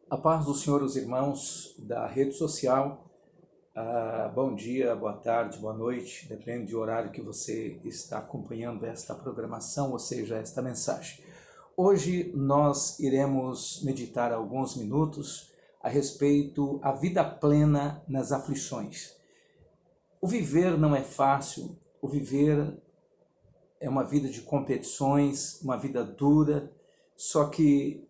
A paz do Senhor, os irmãos da rede social. Bom dia, boa tarde, boa noite, depende do horário que você está acompanhando esta programação, ou seja, esta mensagem. Hoje nós iremos meditar alguns minutos a respeito da vida plena nas aflições. O viver não é fácil, o viver é uma vida de competições, uma vida dura, só que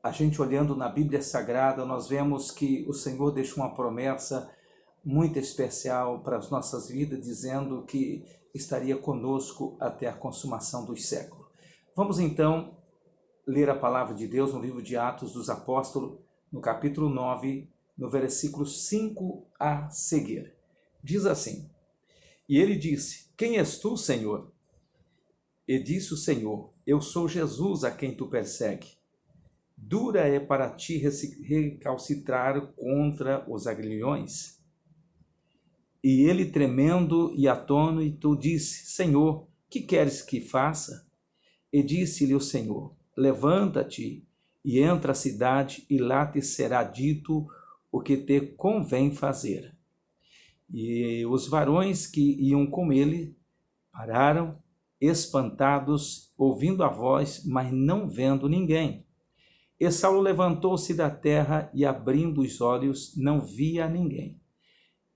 a gente olhando na Bíblia Sagrada, nós vemos que o Senhor deixa uma promessa muito especial para as nossas vidas, dizendo que estaria conosco até a consumação dos séculos. Vamos então ler a palavra de Deus no livro de Atos dos Apóstolos, no capítulo 9, no versículo 5 a seguir. Diz assim: E ele disse: Quem és tu, Senhor? E disse o Senhor: Eu sou Jesus a quem tu persegue. Dura é para ti recalcitrar contra os aguilhões? E ele, tremendo e atônito, disse: Senhor, que queres que faça? E disse-lhe o Senhor: Levanta-te e entra à cidade, e lá te será dito o que te convém fazer. E os varões que iam com ele pararam, espantados, ouvindo a voz, mas não vendo ninguém. E Saulo levantou-se da terra e, abrindo os olhos, não via ninguém.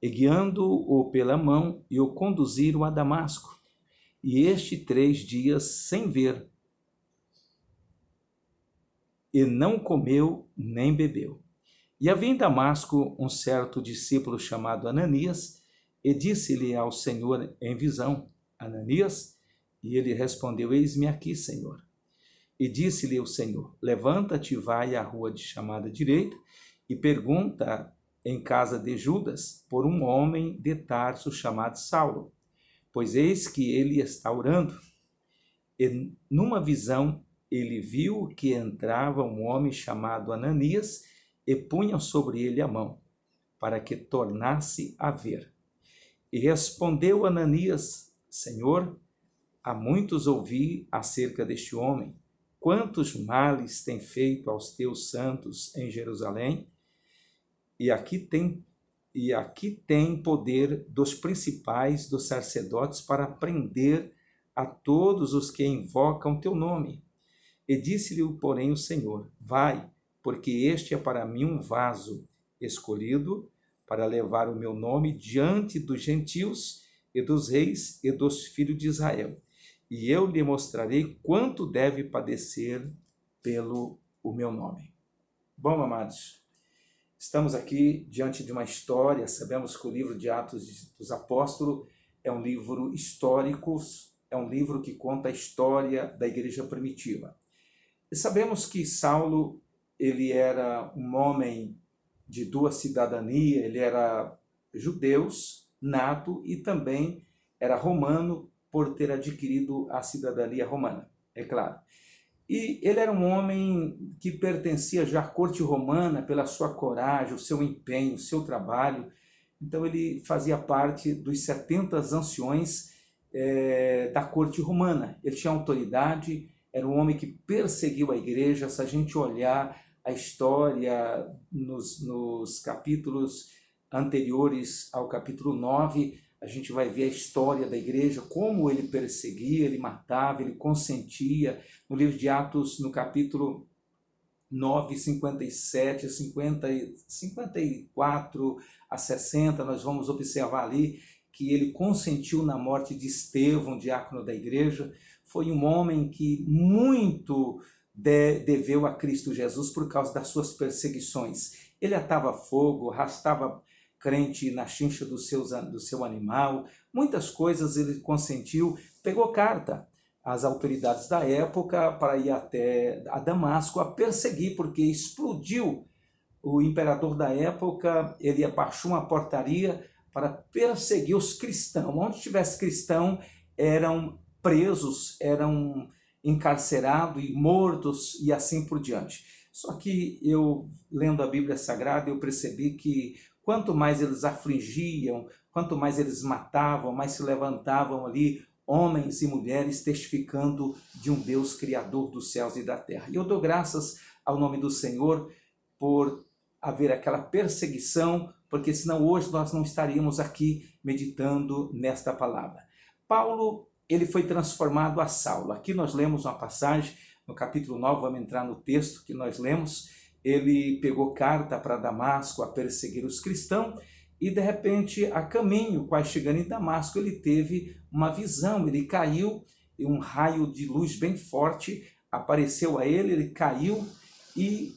E guiando-o pela mão, e o conduziram a Damasco. E 3 dias sem ver, e não comeu nem bebeu. E havia em Damasco um certo discípulo chamado Ananias, e disse-lhe ao Senhor em visão: Ananias? E ele respondeu: Eis-me aqui, Senhor. E disse-lhe o Senhor: Levanta-te e vai à rua chamada direita, e pergunta em casa de Judas por um homem de Tarso chamado Saulo, pois eis que ele está orando. E numa visão ele viu que entrava um homem chamado Ananias e punha sobre ele a mão, para que tornasse a ver. E respondeu Ananias: Senhor, há muitos ouvi acerca deste homem, quantos males tem feito aos teus santos em Jerusalém, e aqui tem poder dos principais dos sacerdotes para prender a todos os que invocam teu nome. E disse-lhe, porém, o Senhor: Vai, porque este é para mim um vaso escolhido para levar o meu nome diante dos gentios e dos reis e dos filhos de Israel. E eu lhe mostrarei quanto deve padecer pelo o meu nome. Bom, amados, estamos aqui diante de uma história. Sabemos que o livro de Atos dos Apóstolos é um livro histórico, é um livro que conta a história da igreja primitiva. E sabemos que Saulo, ele era um homem de duas cidadanias, ele era judeu nato e também era romano por ter adquirido a cidadania romana, é claro. E ele era um homem que pertencia já à corte romana pela sua coragem, o seu empenho, o seu trabalho. Então ele fazia parte dos 70 anciões da corte romana. Ele tinha autoridade, era um homem que perseguiu a igreja. Se a gente olhar a história nos capítulos anteriores ao capítulo 9, a gente vai ver a história da igreja, como ele perseguia, ele matava, ele consentia. No livro de Atos, no capítulo 9, 57, 50, 54 a 60, nós vamos observar ali que ele consentiu na morte de Estevão, diácono da igreja. Foi um homem que muito deveu a Cristo Jesus por causa das suas perseguições. Ele atava fogo, arrastava crente na chincha do seu animal, muitas coisas ele consentiu. Pegou carta às autoridades da época para ir até a Damasco a perseguir, porque explodiu. O imperador da época, ele abaixou uma portaria para perseguir os cristãos. Onde tivesse cristão, eram presos, eram encarcerados e mortos e assim por diante. Só que eu, lendo a Bíblia Sagrada, eu percebi que quanto mais eles afligiam, quanto mais eles matavam, mais se levantavam ali homens e mulheres testificando de um Deus criador dos céus e da terra. E eu dou graças ao nome do Senhor por haver aquela perseguição, porque senão hoje nós não estaríamos aqui meditando nesta palavra. Paulo, ele foi transformado a Saulo. Aqui nós lemos uma passagem, no capítulo 9, vamos entrar no texto que nós lemos. Ele pegou carta para Damasco a perseguir os cristãos e, de repente, a caminho, quase chegando em Damasco, ele teve uma visão, ele caiu e um raio de luz bem forte apareceu a ele, ele caiu e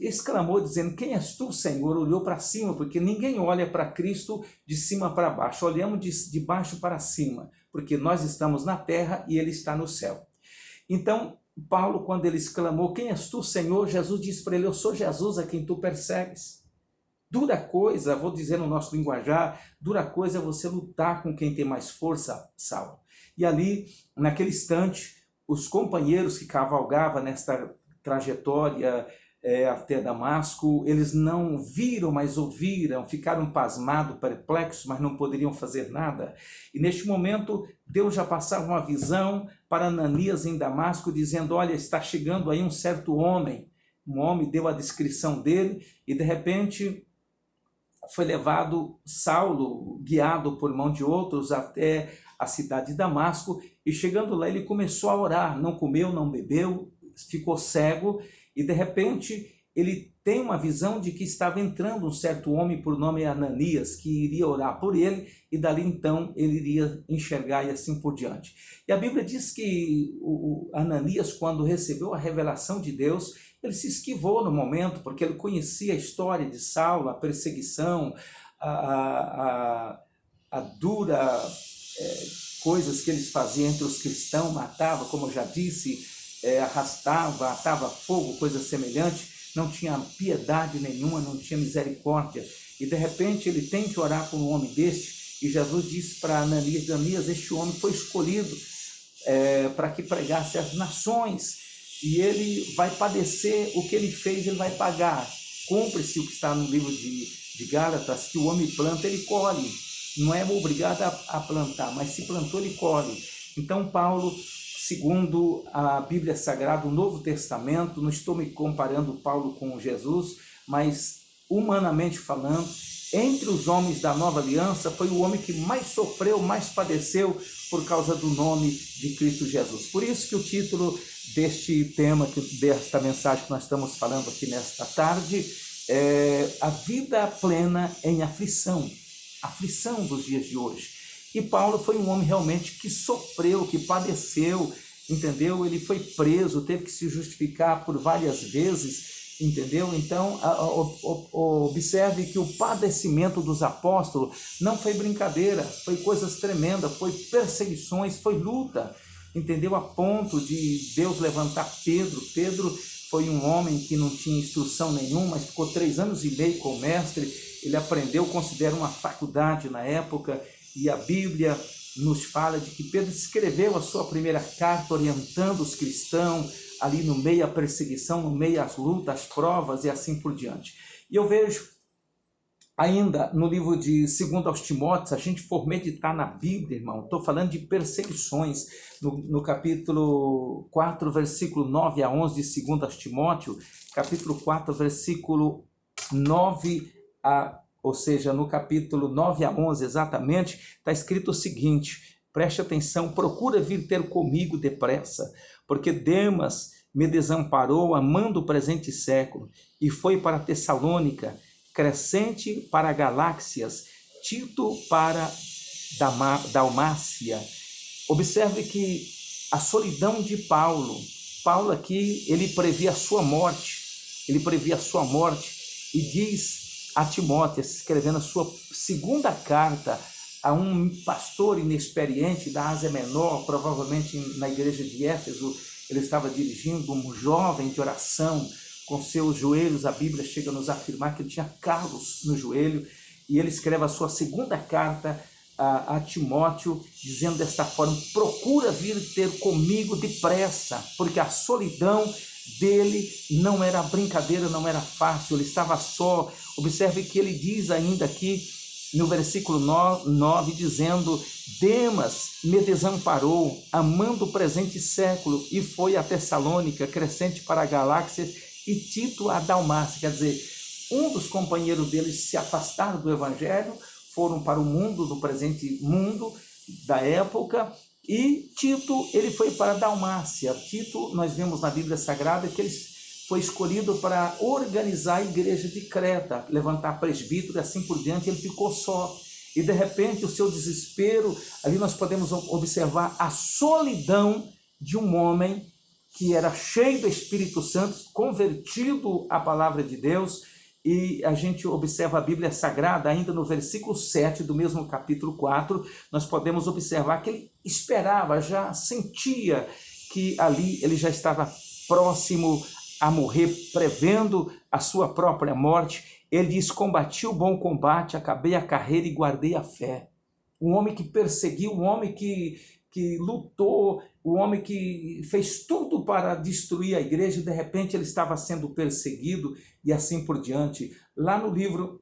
exclamou dizendo: quem és tu, Senhor? Olhou para cima, porque ninguém olha para Cristo de cima para baixo, olhamos de baixo para cima, porque nós estamos na terra e ele está no céu. Então, Paulo, quando ele exclamou: quem és tu, Senhor? Jesus disse para ele: eu sou Jesus a quem tu persegues. Dura coisa, vou dizer no nosso linguajar, dura coisa é você lutar com quem tem mais força, Saulo. E ali, naquele instante, os companheiros que cavalgavam nesta trajetória até Damasco, eles não viram, mas ouviram, ficaram pasmados, perplexos, mas não poderiam fazer nada. E neste momento, Deus já passava uma visão para Ananias em Damasco, dizendo: olha, está chegando aí um certo homem. Um homem deu a descrição dele e de repente foi levado Saulo, guiado por mão de outros, até a cidade de Damasco, e chegando lá ele começou a orar, não comeu, não bebeu, ficou cego, e de repente ele tem uma visão de que estava entrando um certo homem por nome Ananias, que iria orar por ele, e dali então ele iria enxergar e assim por diante. E a Bíblia diz que o Ananias, quando recebeu a revelação de Deus, ele se esquivou no momento, porque ele conhecia a história de Saulo, a perseguição, a dura coisas que eles faziam entre os cristãos, matava, como eu já disse, arrastava, atava fogo, coisa semelhante, não tinha piedade nenhuma, não tinha misericórdia. E de repente ele tem que orar por um homem deste, e Jesus disse para Ananias: Ananias, este homem foi escolhido para que pregasse às nações, e ele vai padecer o que ele fez, ele vai pagar. Cumpre-se o que está no livro de Gálatas, que o homem planta, ele colhe. Não é obrigado a plantar, mas se plantou, ele colhe. Então Paulo, segundo a Bíblia Sagrada, o Novo Testamento, não estou me comparando Paulo com Jesus, mas humanamente falando, entre os homens da nova aliança, foi o homem que mais sofreu, mais padeceu por causa do nome de Cristo Jesus. Por isso que o título deste tema, desta mensagem que nós estamos falando aqui nesta tarde, é A Vida Plena em Aflição, aflição dos dias de hoje. E Paulo foi um homem realmente que sofreu, que padeceu, entendeu? Ele foi preso, teve que se justificar por várias vezes, entendeu? Então, observe que o padecimento dos apóstolos não foi brincadeira, foi coisas tremendas, foi perseguições, foi luta, entendeu? A ponto de Deus levantar Pedro. Pedro foi um homem que não tinha instrução nenhuma, mas ficou 3 anos e meio com o mestre. Ele aprendeu, considera uma faculdade na época, e a Bíblia nos fala de que Pedro escreveu a sua primeira carta orientando os cristãos ali no meio à perseguição, no meio às lutas, às provas e assim por diante. E eu vejo ainda no livro de 2 aos Timóteos, se a gente for meditar na Bíblia, irmão, estou falando de perseguições, no capítulo 4, versículo 9 a 11 de 2 aos Timóteos, capítulo 4, versículo 9 ou seja, no capítulo 9 a 11 exatamente, está escrito o seguinte, preste atenção: procura vir ter comigo depressa, porque Demas me desamparou amando o presente século, e foi para Tessalônica, Crescente para Galáxias, Tito para Dalmácia. Observe que a solidão de Paulo aqui, ele previa a sua morte, e diz a Timóteo, escrevendo a sua segunda carta a um pastor inexperiente da Ásia Menor, provavelmente na igreja de Éfeso, ele estava dirigindo, um jovem de oração, com seus joelhos, a Bíblia chega a nos afirmar que ele tinha calos no joelho, e ele escreve a sua segunda carta a Timóteo, dizendo desta forma: procura vir ter comigo depressa, porque a solidão dele não era brincadeira, não era fácil, ele estava só. Observe que ele diz ainda aqui no versículo 9, dizendo: Demas me desamparou, amando o presente século, e foi a Tessalônica, Crescente para Galáxias, e Tito a Dalmácia. Quer dizer, um dos companheiros deles se afastaram do evangelho, foram para o mundo, do presente mundo da época, e Tito, ele foi para a Dalmácia. Tito, nós vemos na Bíblia Sagrada que ele foi escolhido para organizar a igreja de Creta, levantar presbítero e assim por diante. Ele ficou só. E de repente o seu desespero, ali nós podemos observar a solidão de um homem que era cheio do Espírito Santo, convertido à palavra de Deus. E a gente observa a Bíblia Sagrada, ainda no versículo 7 do mesmo capítulo 4, nós podemos observar que ele esperava, já sentia que ali ele já estava próximo a morrer, prevendo a sua própria morte. Ele diz: combati o bom combate, acabei a carreira e guardei a fé. Um homem que perseguiu, um homem que lutou, um homem que fez tudo para destruir a igreja, e de repente ele estava sendo perseguido e assim por diante. Lá no livro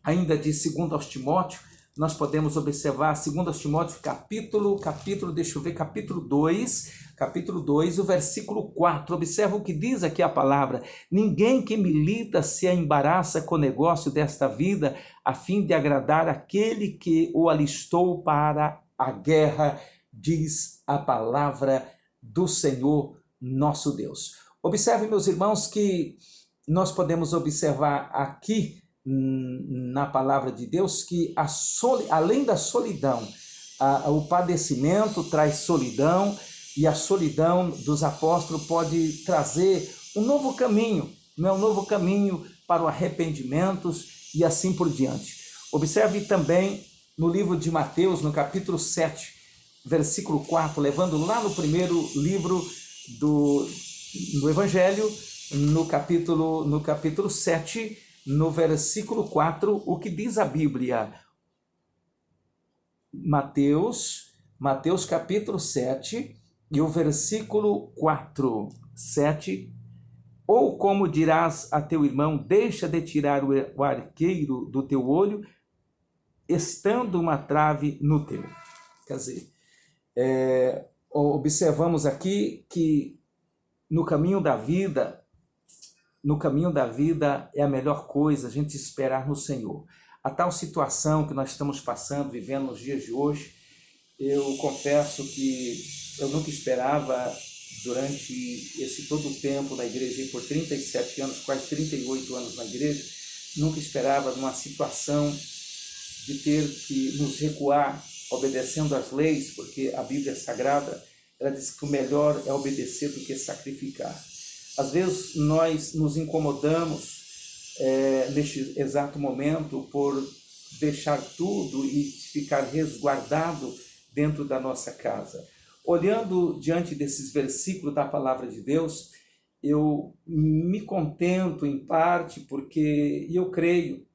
ainda de 2 Timóteo, nós podemos observar 2 Timóteo capítulo 2, o versículo 4. Observa o que diz aqui a palavra: ninguém que milita se embaraça com o negócio desta vida, a fim de agradar aquele que o alistou para a guerra, diz a palavra do Senhor nosso Deus. Observe, meus irmãos, que nós podemos observar aqui na palavra de Deus que além da solidão, o padecimento traz solidão, e a solidão dos apóstolos pode trazer um novo caminho, um novo caminho para o arrependimento e assim por diante. Observe também no livro de Mateus, no capítulo 7, versículo 4, levando lá no primeiro livro do Evangelho, no capítulo 7, no versículo 4, o que diz a Bíblia? Mateus capítulo 7, e o versículo 4, 7, ou como dirás a teu irmão, deixa de tirar o arqueiro do teu olho, estando uma trave no teu. Quer dizer, observamos aqui que no caminho da vida é a melhor coisa a gente esperar no Senhor. A tal situação que nós estamos passando, vivendo nos dias de hoje, eu confesso que eu nunca esperava, durante esse todo o tempo na igreja, por 37 anos, quase 38 anos na igreja, nunca esperava numa situação de ter que nos recuar obedecendo às leis, porque a Bíblia Sagrada, ela diz que o melhor é obedecer do que sacrificar. Às vezes nós nos incomodamos neste exato momento por deixar tudo e ficar resguardado dentro da nossa casa. Olhando diante desses versículos da palavra de Deus, eu me contento em parte porque eu creio,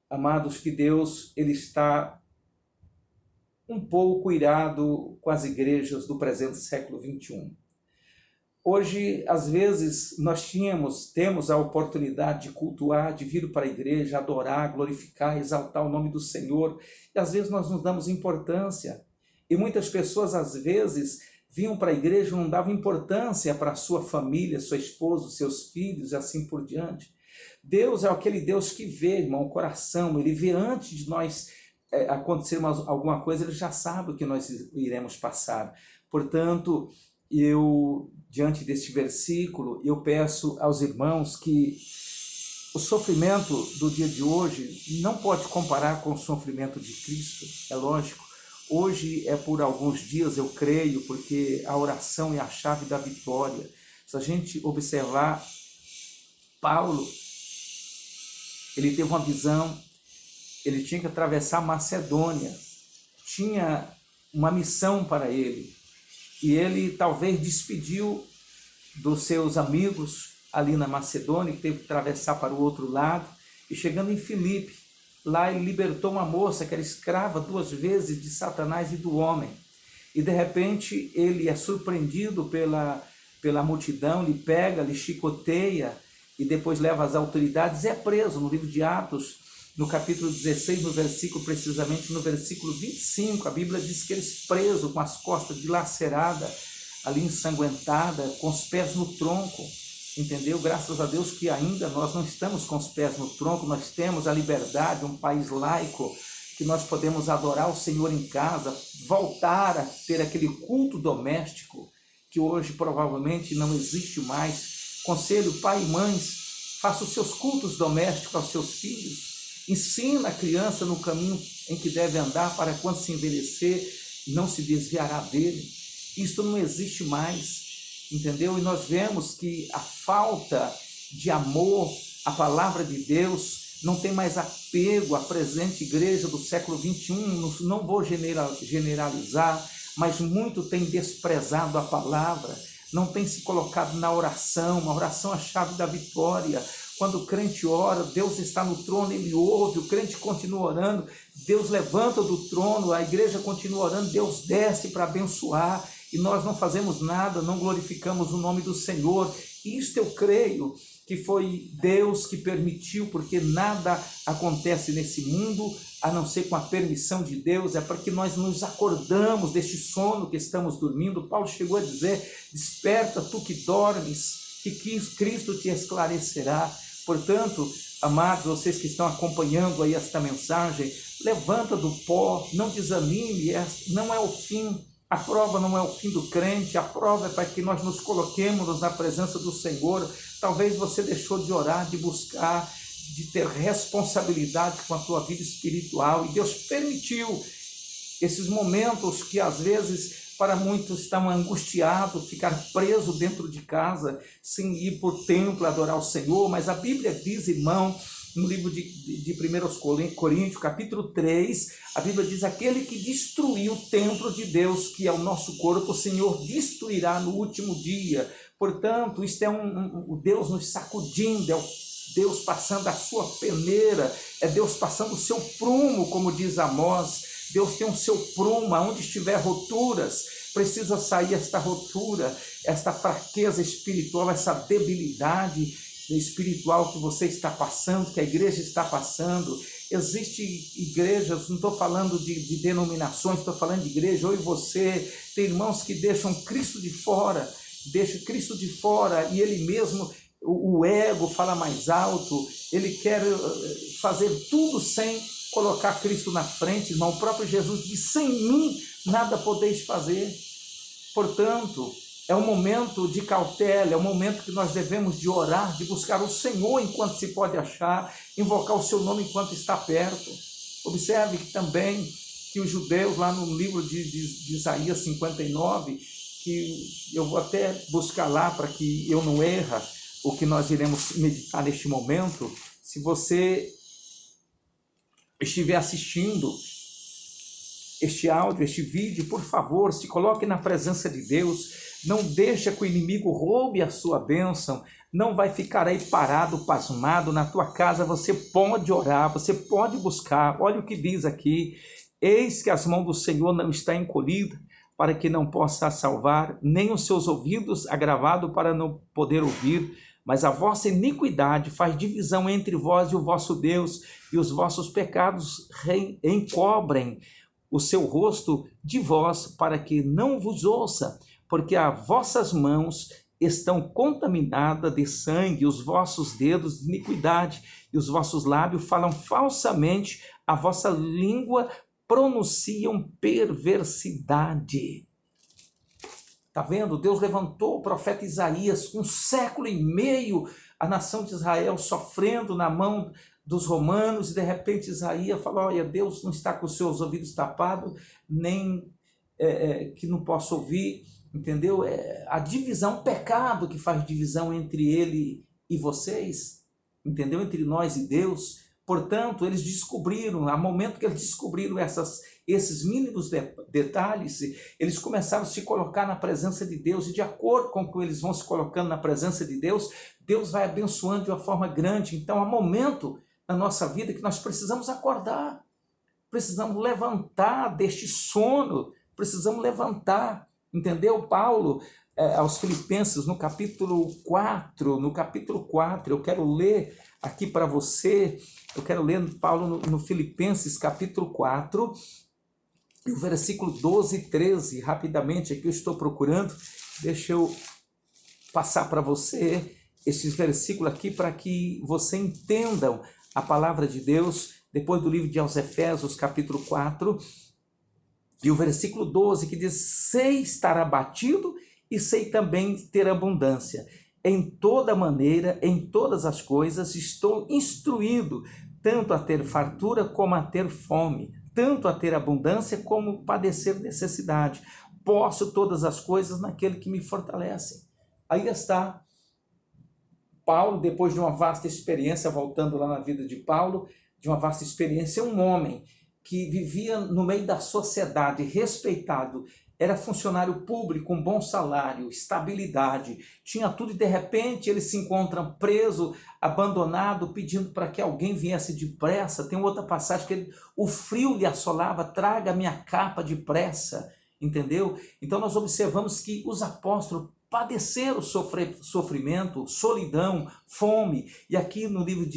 amados, que Deus ele está um pouco irado com as igrejas do presente século 21. Hoje, às vezes, nós temos a oportunidade de cultuar, de vir para a igreja, adorar, glorificar, exaltar o nome do Senhor, e às vezes nós nos damos importância. E muitas pessoas, às vezes, vinham para a igreja e não davam importância para a sua família, sua esposa, seus filhos e assim por diante. Deus é aquele Deus que vê, irmão, o coração. Ele vê antes de nós acontecer alguma coisa, ele já sabe o que nós iremos passar. Portanto, diante deste versículo, eu peço aos irmãos que o sofrimento do dia de hoje não pode comparar com o sofrimento de Cristo, é lógico. Hoje é por alguns dias, eu creio, porque a oração é a chave da vitória. Se a gente observar, Paulo, ele teve uma visão, ele tinha que atravessar a Macedônia, tinha uma missão para ele, e ele talvez despediu dos seus amigos ali na Macedônia, que teve que atravessar para o outro lado, e chegando em Filipe, lá ele libertou uma moça que era escrava 2 vezes de Satanás e do homem. E de repente ele é surpreendido pela multidão, lhe pega, lhe chicoteia e depois leva às autoridades e é preso. No livro de Atos, no capítulo 16, precisamente no versículo 25, a Bíblia diz que ele é preso com as costas dilaceradas, ali ensanguentada, com os pés no tronco. entendeu? Graças a Deus que ainda nós não estamos com os pés no tronco, nós temos a liberdade, um país laico, que nós podemos adorar o Senhor em casa, voltar a ter aquele culto doméstico, que hoje provavelmente não existe mais. Conselho, pai e mães, faça os seus cultos domésticos aos seus filhos, ensina a criança no caminho em que deve andar, para quando se envelhecer, não se desviará dele. Isto não existe mais, entendeu? E nós vemos que a falta de amor à palavra de Deus não tem mais apego à presente igreja do século 21, não vou generalizar, mas muito tem desprezado a palavra, não tem se colocado na oração. A oração é a chave da vitória. Quando o crente ora, Deus está no trono, ele ouve, o crente continua orando, Deus levanta do trono, a igreja continua orando, Deus desce para abençoar, e nós não fazemos nada, não glorificamos o nome do Senhor. Isto eu creio que foi Deus que permitiu, porque nada acontece nesse mundo a não ser com a permissão de Deus. É para que nós nos acordamos deste sono que estamos dormindo. Paulo chegou a dizer: desperta tu que dormes, que Cristo te esclarecerá. Portanto, amados, vocês que estão acompanhando aí esta mensagem, levanta do pó, não desanime, não é o fim. A prova não é o fim do crente, a prova é para que nós nos coloquemos na presença do Senhor. Talvez você deixou de orar, de buscar, de ter responsabilidade com a tua vida espiritual, e Deus permitiu esses momentos que às vezes para muitos estão angustiados, ficar preso dentro de casa, sem ir por templo adorar o Senhor. Mas a Bíblia diz, irmão, no livro de 1 Coríntios, capítulo 3, a Bíblia diz: aquele que destruiu o templo de Deus, que é o nosso corpo, o Senhor destruirá no último dia. Portanto, isto é o Deus nos sacudindo, é o Deus passando a sua peneira, é Deus passando o seu prumo, como diz Amós. Deus tem o seu prumo, onde estiver roturas, precisa sair esta rotura, esta fraqueza espiritual, essa debilidade espiritual que você está passando, que a igreja está passando. Existem igrejas, não estou falando de denominações, estou falando de igreja, eu e você, tem irmãos que deixam Cristo de fora, e ele mesmo, o ego fala mais alto, ele quer fazer tudo sem colocar Cristo na frente, irmão. O próprio Jesus disse: sem mim nada podeis fazer. Portanto, é um momento de cautela, é um momento que nós devemos de orar, de buscar o Senhor enquanto se pode achar, invocar o seu nome enquanto está perto. Observe que também que os judeus, lá no livro de Isaías 59, que eu vou até buscar lá para que eu não erra o que nós iremos meditar neste momento. Se você estiver assistindo este áudio, este vídeo, por favor, se coloque na presença de Deus. Não deixa que o inimigo roube a sua bênção. Não vai ficar aí parado, pasmado na tua casa. Você pode orar, você pode buscar. Olha o que diz aqui: eis que as mãos do Senhor não está encolhida, para que não possa salvar, nem os seus ouvidos agravados para não poder ouvir. Mas a vossa iniquidade faz divisão entre vós e o vosso Deus, e os vossos pecados encobrem o seu rosto de vós, para que não vos ouça, porque as vossas mãos estão contaminadas de sangue, os vossos dedos de iniquidade, e os vossos lábios falam falsamente, a vossa língua pronunciam perversidade. Está vendo? Deus levantou o profeta Isaías, 1,5 séculos, a nação de Israel sofrendo na mão dos romanos, e de repente Isaías fala: olha, Deus não está com os seus ouvidos tapados, nem que não possa ouvir, entendeu? A divisão, o pecado que faz divisão entre ele e vocês, entendeu? Entre nós e Deus. Portanto, eles descobriram, a momento que eles descobriram esses mínimos detalhes, eles começaram a se colocar na presença de Deus, e de acordo com que eles vão se colocando na presença de Deus, Deus vai abençoando de uma forma grande. Então, há momento na nossa vida que nós precisamos acordar, precisamos levantar deste sono, precisamos levantar, entendeu? Paulo, aos Filipenses, no capítulo 4, eu quero ler aqui para você, eu quero ler Paulo no Filipenses, capítulo 4, o versículo 12 e 13, rapidamente, aqui eu estou procurando, deixa eu passar para você, esses versículos aqui para que você entendam a palavra de Deus, depois do livro de aos Efésios, capítulo 4, e o versículo 12, que diz: sei estar abatido e sei também ter abundância. Em toda maneira, em todas as coisas, estou instruído, tanto a ter fartura como a ter fome, tanto a ter abundância como padecer necessidade. Posso todas as coisas naquele que me fortalece. Aí está Paulo, depois de uma vasta experiência, voltando lá na vida de Paulo, de uma vasta experiência, um homem que vivia no meio da sociedade, respeitado, era funcionário público, um bom salário, estabilidade, tinha tudo, e de repente ele se encontra preso, abandonado, pedindo para que alguém viesse depressa. Tem outra passagem que o frio lhe assolava: traga minha capa depressa, entendeu? Então nós observamos que os apóstolos padeceram sofrimento, solidão, fome, e aqui no livro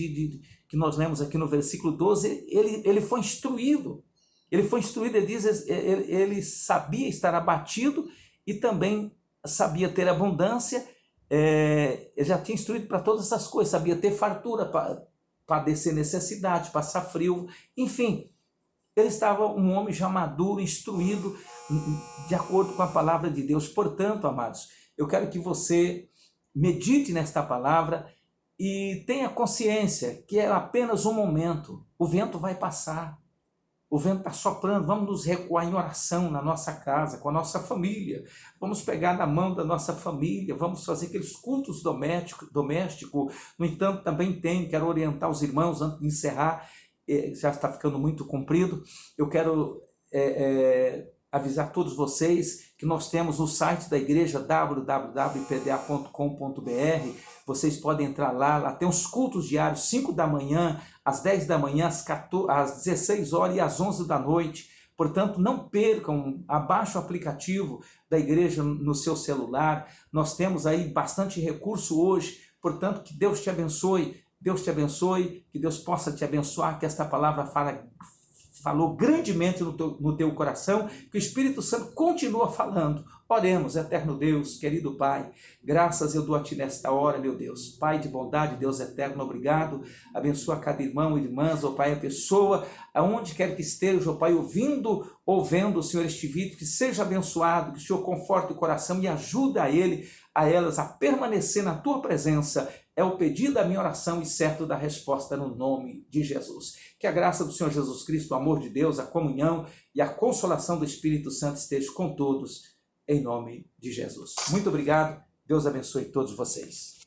que nós lemos aqui no versículo 12, ele foi instruído. Ele foi instruído, ele diz, ele sabia estar abatido e também sabia ter abundância. Ele já tinha instruído para todas essas coisas, sabia ter fartura, padecer necessidade, passar frio, enfim. Ele estava um homem já maduro, instruído, de acordo com a palavra de Deus. Portanto, amados, eu quero que você medite nesta palavra e tenha consciência que é apenas um momento. O vento vai passar. O vento está soprando. Vamos nos recuar em oração na nossa casa, com a nossa família. Vamos pegar na mão da nossa família. Vamos fazer aqueles cultos domésticos. No entanto, também quero orientar os irmãos antes de encerrar. Já está ficando muito comprido. Eu quero avisar todos vocês que nós temos o site da igreja, www.pda.com.br. Vocês podem entrar lá tem os cultos diários, 5 da manhã, às 10 da manhã, às 16 horas e às 11 da noite. Portanto, não percam, abaixe o aplicativo da igreja no seu celular. Nós temos aí bastante recurso hoje. Portanto, que Deus te abençoe. Deus te abençoe, que Deus possa te abençoar, que esta palavra falou grandemente no teu coração, que o Espírito Santo continua falando. Oremos. Eterno Deus, querido Pai, graças eu dou a Ti nesta hora, meu Deus. Pai de bondade, Deus eterno, obrigado. Abençoa cada irmão e irmãs, ó Pai, a pessoa, aonde quer que esteja, ó Pai, ouvindo ou vendo, Senhor, este vídeo, que seja abençoado, que o Senhor conforte o coração e ajuda elas a permanecer na Tua presença. É o pedido da minha oração e certo da resposta no nome de Jesus. Que a graça do Senhor Jesus Cristo, o amor de Deus, a comunhão e a consolação do Espírito Santo esteja com todos, em nome de Jesus. Muito obrigado. Deus abençoe todos vocês.